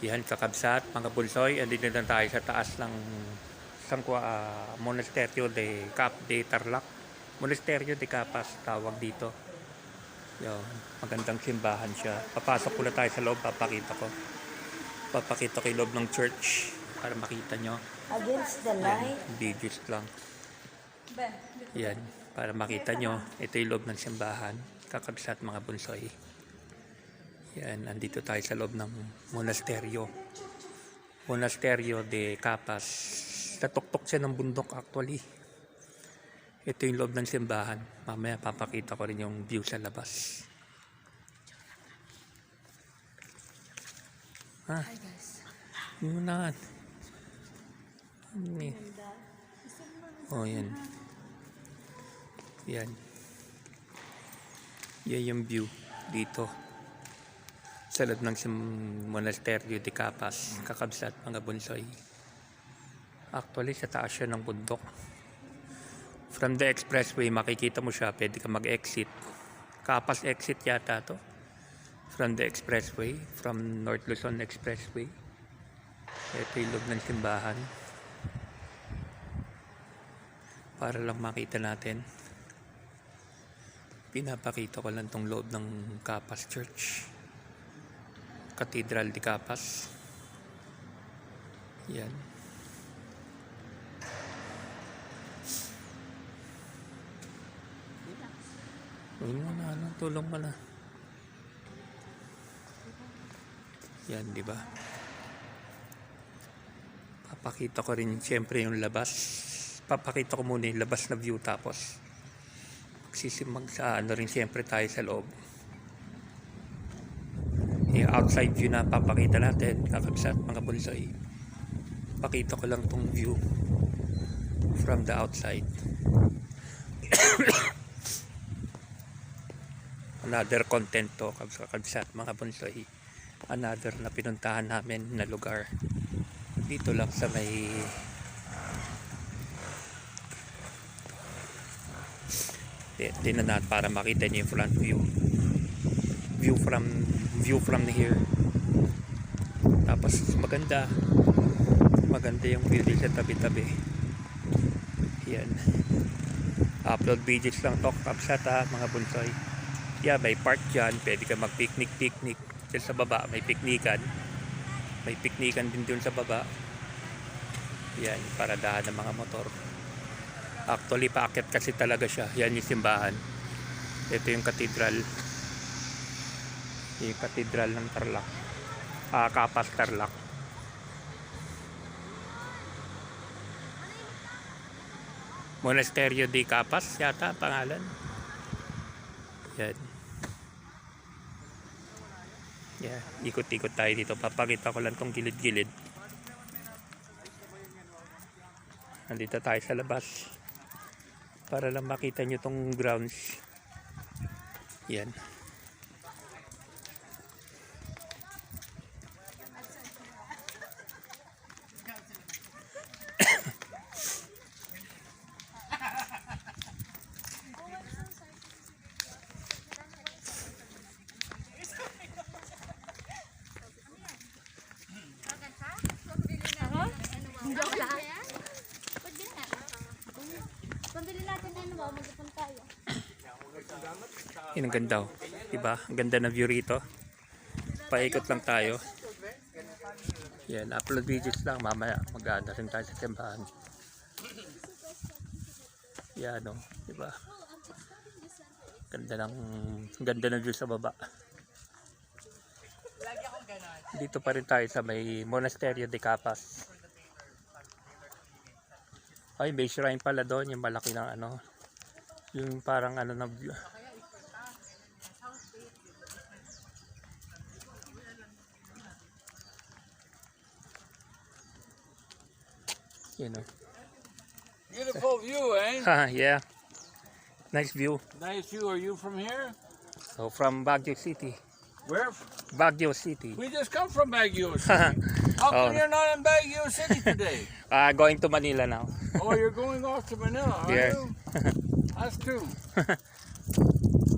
Yan, kakabsat, mga bulsoy, andito na tayo sa taas ng Sangkwa Monasterio de Tarlac. Monasterio de Capas tawag dito. Yun, magandang simbahan siya. Papasok ko na tayo sa loob, papakita ko yung loob ng church para makita nyo. Against the light. Videos lang. Yan, para makita nyo. Ito yung loob ng simbahan. Kakabsat, mga bulsoy. Yan, andito tayo sa loob ng monasteryo. Monasterio de Capas. Natuktok siya ng bundok actually. Ito yung loob ng simbahan. Mamaya papakita ko rin yung view sa labas. Ha? Hi guys. Yun na. Oh, yan. Yan. Yan yung view dito. Sa loob ng Monasterio de Capas, kakabsat, mga bunsoy. Actually, sa taas siya ng bundok. From the expressway, makikita mo siya, pwede ka mag-exit. Capas exit yata to. From the expressway, from North Luzon Expressway. Ito yung loob ng simbahan. Para lang makita natin. Pinapakita ko lang tong loob ng Capas Church. Cathedral de Capas. Yan. Huwag mo na, tulong mo na. Yan, di ba? Papakita ko rin siyempre yung labas. Papakita ko muna yung labas na view, tapos magsisimag sa ano rin siyempre tayo sa loob. Yung outside view na papakita natin, kakabsat, mga bulsoy. Pakita ko lang tong view from the outside. Another content to, kakabsat, mga bulsoy. Another na pinuntahan namin na lugar. Dito lang sa may tinan natin para makita niyo yung front view. View from here. Tapos maganda yung view din sa tabi-tabi. Yan. Upload videos lang to, kapsat, mga bunsoy. Yeah, may park dyan, pwede ka mag-picnic. Dyan sa baba may piknikan. May piknikan din dun sa baba. Yan, paradahan ng mga motor. Actually, paakyat kasi talaga siya. Yan yung simbahan. Ito yung cathedral. Yung cathedral ng Tarlac. Capas, Tarlac. Monasterio de Capas yata pangalan. Yan. Yeah, ikot-ikot tayo dito. Papakita ko lang tong gilid-gilid. Nandito tayo sa labas. Para lang makita nyo tong grounds. Yan. Pambili natin ano ba, magpapun tayo. Yan ang ganda, oh. Diba? Ang ganda na view rito. Paikot lang tayo. Yan, upload videos lang. Mamaya mag-aano rin tayo sa simbahan. Yan, oh. Diba? Ganda ng view sa baba. Dito pa rin tayo sa may Monasterio de Capas. Ay, may shrine pala doon, yung malaki ng ano, yung parang ano na view. You know. Beautiful view, eh? Yeah. Nice view. Nice view. Are you from here? So from Baguio City. Where? Baguio City. We just come from Baguio City. How come Oh. you're not in Baguio City today? Going to Manila now. Oh, you're going off to Manila, are Yes. you? Us too.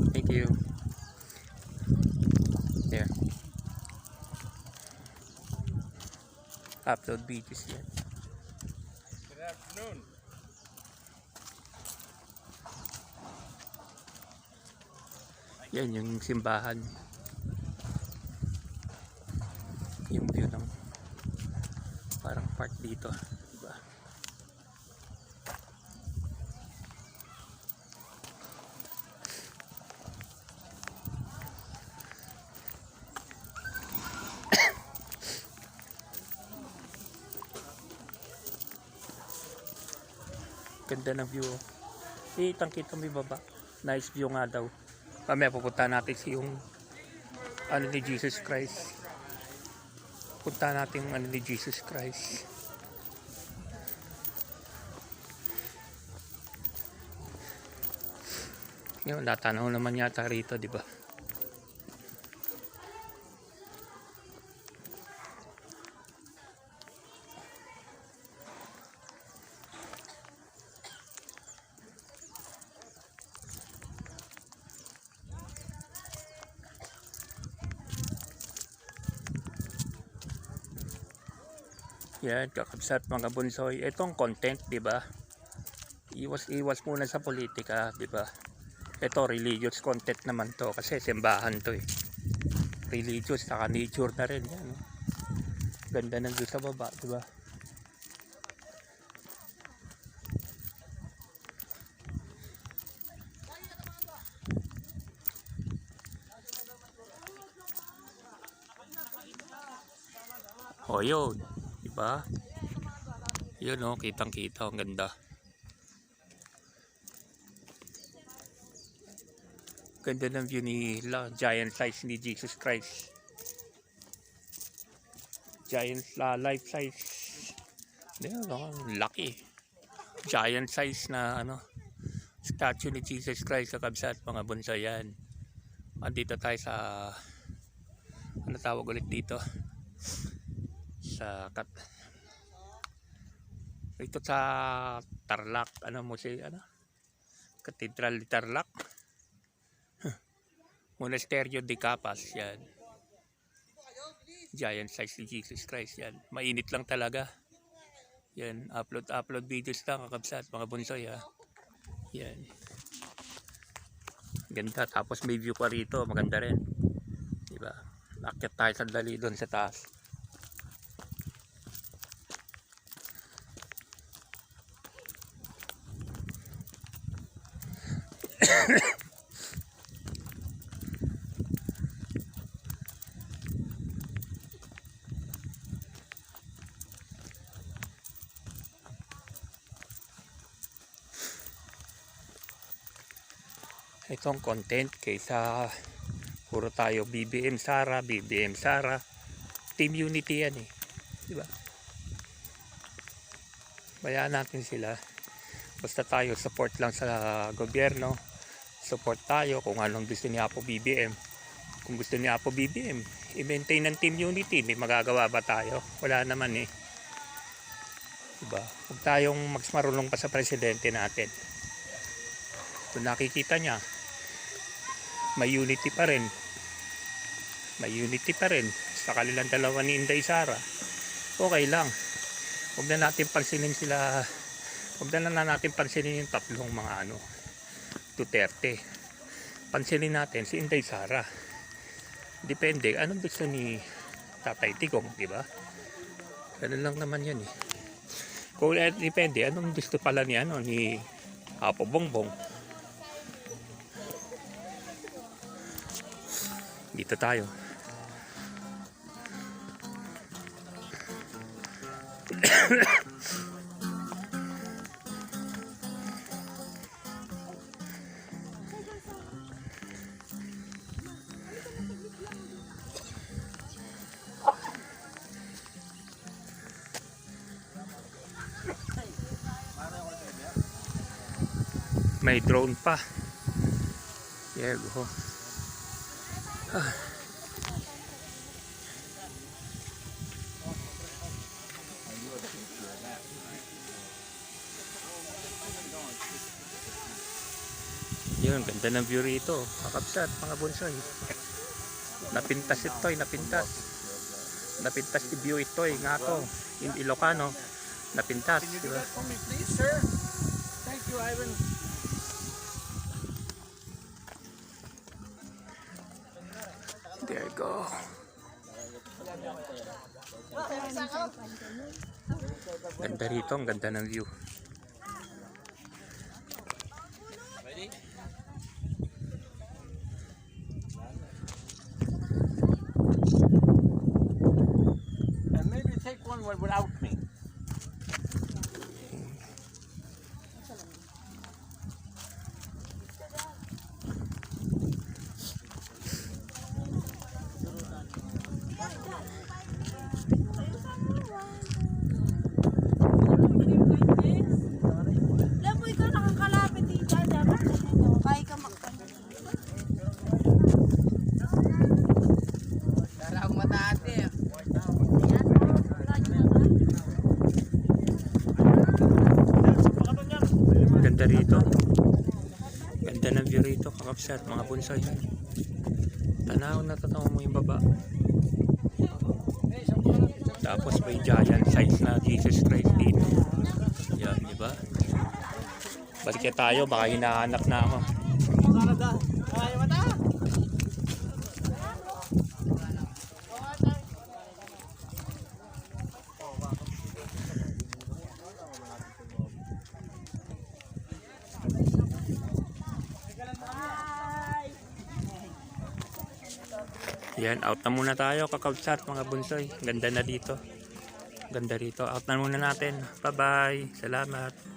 Thank you. There. Upload videos yan. Good afternoon. Yan yung simbahan. Yung view ng parang park dito, diba? Ganda ng view. Kitang-kita mo yung baba. Nice view nga daw. Mamaya pupunta natin yung ano ni Jesus Christ. Punta natin yung ano ni Jesus Christ. Yun, natanaw naman yata rito, di ba? Yan, kakabsat mga bunsoy. Itong content, di ba? Iwas muna sa politika, di ba? Ito religious content naman to kasi simbahan to eh. Religious saka nature na rin yan. Eh. Ganda ng view sa baba, di ba? Oh, yun. Diba? Yun oh, kitang-kita, ang ganda. Ganda ng view ni giant size ni Jesus Christ. Giant life size. Diba, laki. Giant size na ano statue ni Jesus Christ sa kabsat mga bonsai yan. Andito tayo sa ano tawag ulit dito? Sa ito sa Tarlac, ano mo si ano? Cathedral de Tarlac. Monasterio de Capas yan. Giant size ni Jesus Christ yan. Mainit lang talaga. Yan, upload videos lang kakabsat mga bonsoy ha. Yan. Ganda, tapos may view pa rito, maganda rin. Diba? Akyat tayo sandali doon sa taas. Itong content kaysa puro tayo BBM Sara, Team Unity yan eh, di ba? Bayaan natin sila. Basta tayo support lang sa gobyerno. Support tayo kung anong gusto ni Apo BBM. Kung gusto ni Apo BBM, i-maintain ng Team Unity, may magagawa ba tayo? Wala naman eh. Diba? Huwag tayong mas marunong pa sa presidente natin. Kung nakikita niya, may unity pa rin. May unity pa rin sa kanilang dalawa ni Inday Sara. Okay lang. Huwag na natin pansinin sila. Huwag na natin pansinin yung tatlong mga ano Duterte. Pansinin natin si Inday Sara. Depende anong gusto ni Tatay Tigong, di ba? Ganun lang naman 'yan eh. Kung depende anong gusto pala ni ano ni Apo Bongbong. Dito tayo. May drone pa. There you go. Yun, ganda ng view rito. Kakabsat, mga bonsai. Napintas ito, napintas. napintas si view ito eh, nga to. In Ilocano, napintas. Can you do Diba? that for me, please, sir? Thank you, Ivan. There you go. Ganda rito, ang ganda ng view. Ready? And maybe take one without me. Alam mo, ikaw nakakalapit dito. Dapat ganito. Kaya ka magtanong. Kala akong mataate. Ganda rito. Ganda ng view rito, kakapsat, mga bonsai. Tanaw na tanaw mo yung baba. Tapos may giant size na Jesus Christ dito. Yan, di ba? Balik tayo, baka hinahanap na ako. Yan, out na muna tayo, kakabsat, mga bunsoy. Ganda na dito. Ganda rito. Out na muna natin. Bye-bye. Salamat.